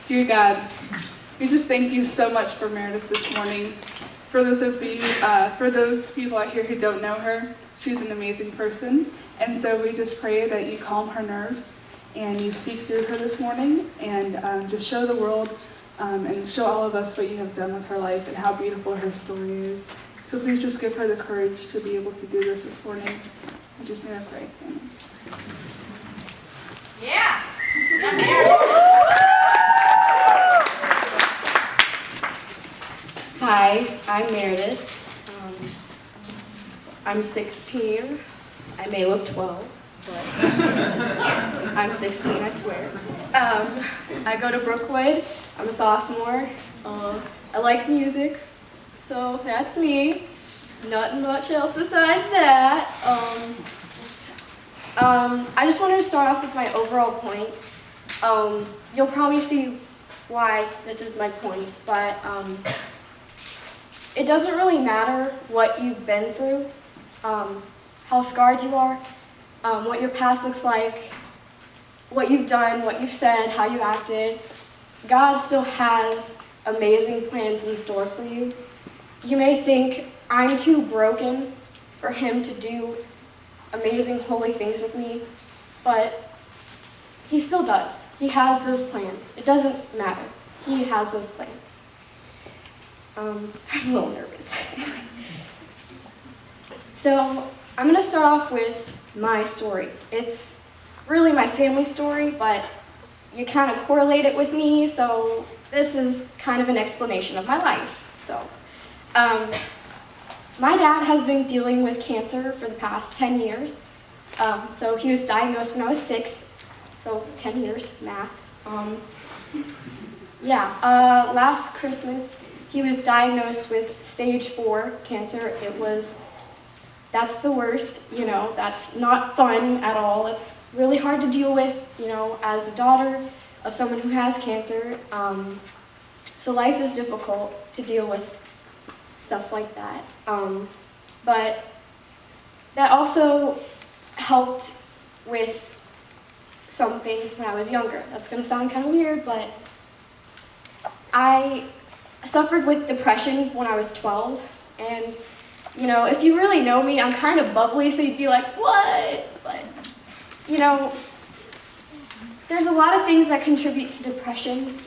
Dear God, we just thank you so much for Meredith this morning. For those people out here who don't know her, she's an amazing person. And so we just pray that you calm her nerves and you speak through her this morning and just show the world and show all of us what you have done with her life and how beautiful her story is. So please just give her the courage to be able to do this morning. I just need to pray. Amen. Yeah. Hi, I'm Meredith. I'm 16. I may look 12, but I'm 16, I swear. I go to Brookwood. I'm a sophomore. I like music, so that's me. Nothing much else besides that. I just wanted to start off with my overall point. You'll probably see why this is my point, but it doesn't really matter what you've been through, how scarred you are, what your past looks like, what you've done, what you've said, how you acted. God still has amazing plans in store for you. You may think, I'm too broken for him to do amazing holy things with me, but he still does. He has those plans. It doesn't matter. He has those plans. I'm a little nervous. So I'm going to start off with my story. It's really my family story, but you kind of correlate it with me, so this is kind of an explanation of my life. So, my dad has been dealing with cancer for the past 10 years. So he was diagnosed when I was 6, so 10 years, math. Last Christmas, he was diagnosed with stage 4 cancer. That's the worst, that's not fun at all. It's really hard to deal with, as a daughter of someone who has cancer. So life is difficult to deal with stuff like that. But that also helped with something when I was younger. That's going to sound kind of weird, but I suffered with depression when I was 12. And, if you really know me, I'm kind of bubbly, so you'd be like, what? But, there's a lot of things that contribute to depression,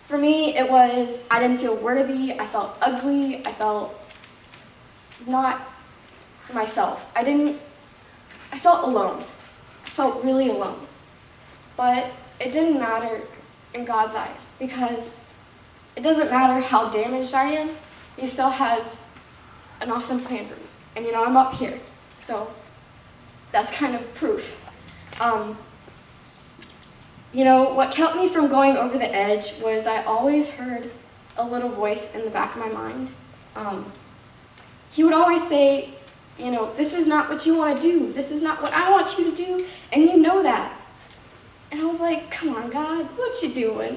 For me, it was I didn't feel worthy, I felt ugly, I felt not myself. I felt alone. I felt really alone. But it didn't matter in God's eyes, because it doesn't matter how damaged I am, he still has an awesome plan for me. And I'm up here, so that's kind of proof. What kept me from going over the edge was I always heard a little voice in the back of my mind. He would always say, this is not what you want to do. This is not what I want you to do, and you know that. And I was like, come on, God, what you doing?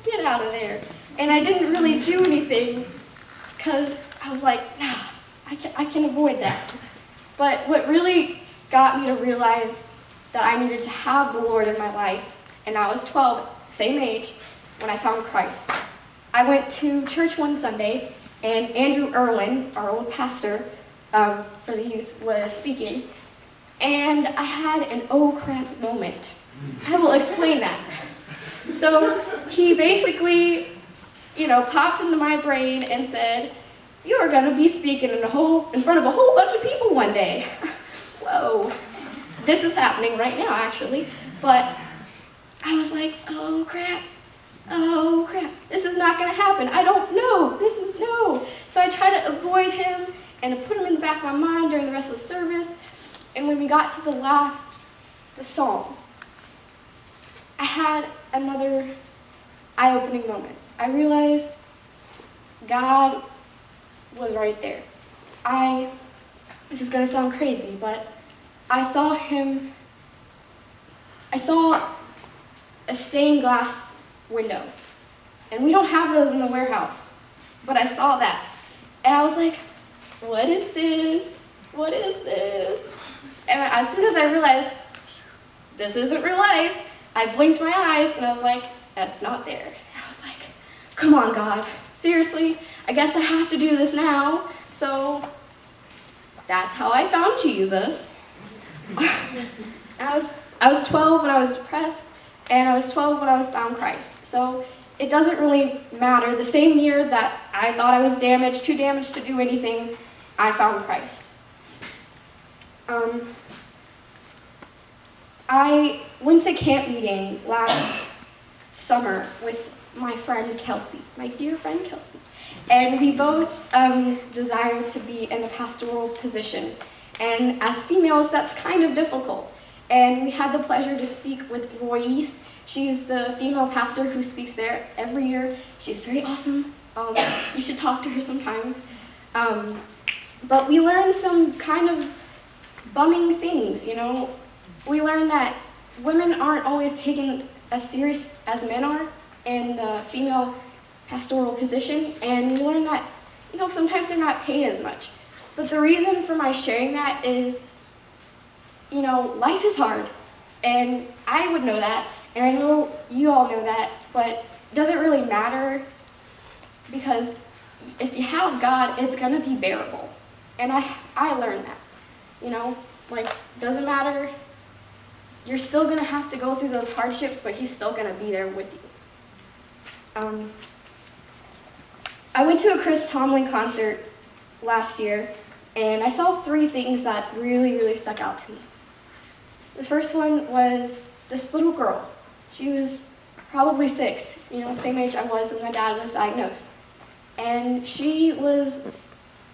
Get out of there. And I didn't really do anything because I was like, nah, I can avoid that. But what really got me to realize that I needed to have the Lord in my life, and I was 12, same age, when I found Christ. I went to church one Sunday, and Andrew Irwin, our old pastor for the youth, was speaking, and I had an oh crap moment. I will explain that. So he basically, popped into my brain and said, you are going to be speaking in front of a whole bunch of people one day. Whoa. This is happening right now, actually. But I was like, oh crap, this is not going to happen. I don't know, no. So I tried to avoid him and to put him in the back of my mind during the rest of the service. And when we got to the song, I had another eye-opening moment. I realized God was right there. This is going to sound crazy, but I saw a stained glass window. And we don't have those in the warehouse, but I saw that. And I was like, what is this? What is this? And as soon as I realized this isn't real life, I blinked my eyes and I was like, that's not there. And I was like, come on, God, seriously? I guess I have to do this now. So that's how I found Jesus. I was 12 when I was depressed, and I was 12 when I was found Christ. So it doesn't really matter. The same year that I thought I was too damaged to do anything, I found Christ. I went to camp meeting last summer with my friend Kelsey, my dear friend Kelsey. And we both desire to be in a pastoral position. And as females, that's kind of difficult. And we had the pleasure to speak with Royce. She's the female pastor who speaks there every year. She's very awesome. You should talk to her sometimes. But we learned some kind of bumming things, you know. We learned that women aren't always taken as serious as men are in the female pastoral position, and we learned that, you know, sometimes they're not paid as much. But the reason for my sharing that is, you know, life is hard, and I would know that, and I know you all know that, but it doesn't really matter, because if you have God, it's going to be bearable. And I learned that, you know, like, doesn't matter. You're still going to have to go through those hardships, but he's still going to be there with you. I went to a Chris Tomlin concert last year, and I saw 3 things that really, really stuck out to me. The first one was this little girl. She was probably 6, you know, same age I was when my dad was diagnosed. And she was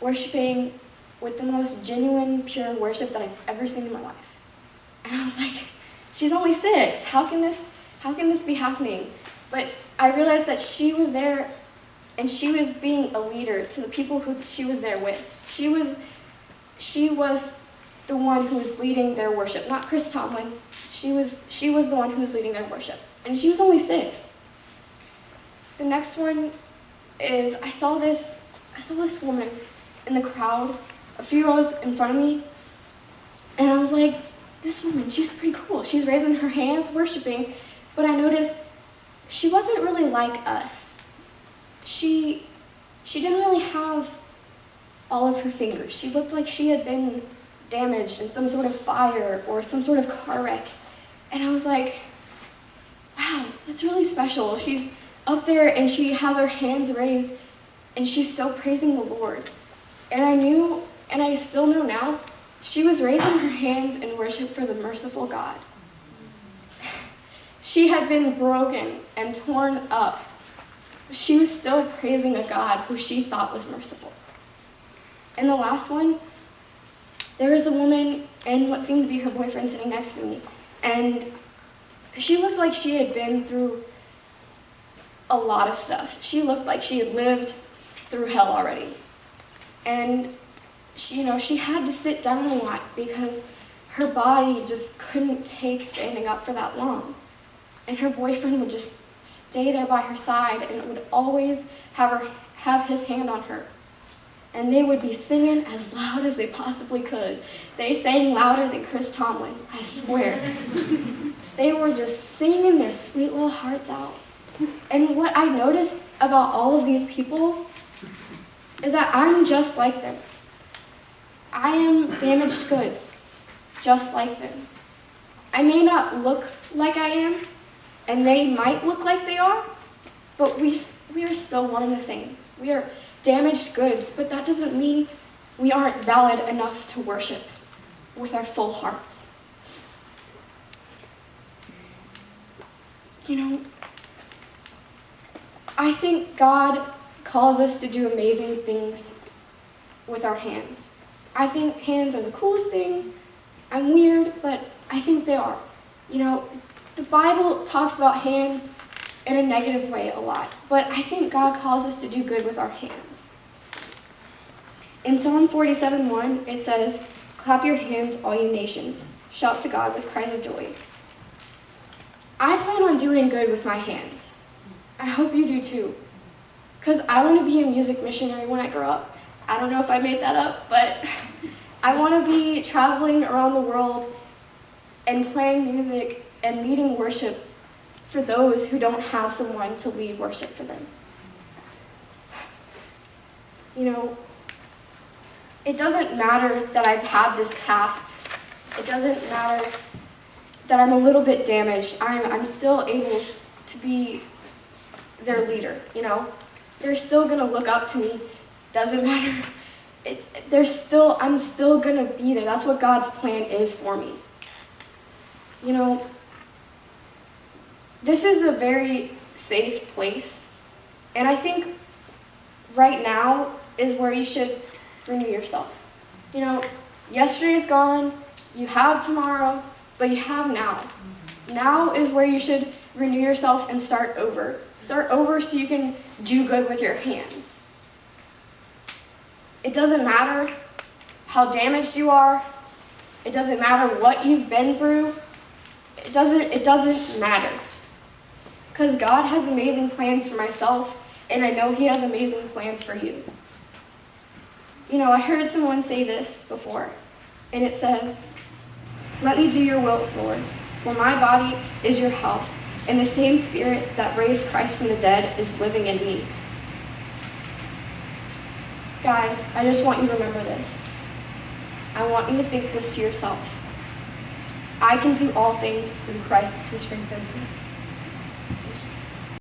worshiping with the most genuine, pure worship that I've ever seen in my life. And I was like, she's only 6. How can this be happening? But I realized that she was there, and she was being a leader to the people who she was there with. She was the one who was leading their worship, not Chris Tomlin. She was the one who was leading their worship, and she was only 6. The next one is I saw this woman in the crowd, a few rows in front of me, and I was like, this woman, she's pretty cool. She's raising her hands, worshiping, but I noticed she wasn't really like us. She didn't really have all of her fingers. She looked like she had been damaged in some sort of fire or some sort of car wreck. And I was like, wow, that's really special. She's up there and she has her hands raised and she's still praising the Lord. And I knew, and I still know now, she was raising her hands in worship for the merciful God. She had been broken and torn up. She was still praising a God who she thought was merciful. And the last one, there was a woman and what seemed to be her boyfriend sitting next to me. And she looked like she had been through a lot of stuff. She looked like she had lived through hell already. And she had to sit down a lot because her body just couldn't take standing up for that long. And her boyfriend would just stay there by her side and would always have his hand on her. And they would be singing as loud as they possibly could. They sang louder than Chris Tomlin, I swear. They were just singing their sweet little hearts out. And what I noticed about all of these people is that I'm just like them. I am damaged goods, just like them. I may not look like I am, and they might look like they are, but we are still one and the same. We are damaged goods, but that doesn't mean we aren't valid enough to worship with our full hearts. You know, I think God calls us to do amazing things with our hands. I think hands are the coolest thing. I'm weird, but I think they are. You know, the Bible talks about hands in a negative way a lot, but I think God calls us to do good with our hands. In Psalm 47:1, it says, "Clap your hands, all you nations. Shout to God with cries of joy." I plan on doing good with my hands. I hope you do too. Because I want to be a music missionary when I grow up. I don't know if I made that up, but I want to be traveling around the world and playing music and leading worship for those who don't have someone to lead worship for them. You know, it doesn't matter that I've had this past. It doesn't matter that I'm a little bit damaged. I'm still able to be their leader, you know? They're still going to look up to me. Doesn't matter. I'm still going to be there. That's what God's plan is for me. You know, this is a very safe place. And I think right now is where you should renew yourself. You know, yesterday is gone. You have tomorrow, but you have now. Now is where you should renew yourself and start over. Start over so you can do good with your hands. It doesn't matter how damaged you are. It doesn't matter what you've been through. It doesn't matter. Because God has amazing plans for myself, and I know He has amazing plans for you. You know, I heard someone say this before, and it says, "Let me do your will, Lord, for my body is your house, and the same Spirit that raised Christ from the dead is living in me." Guys, I just want you to remember this. I want you to think this to yourself. I can do all things through Christ who strengthens me.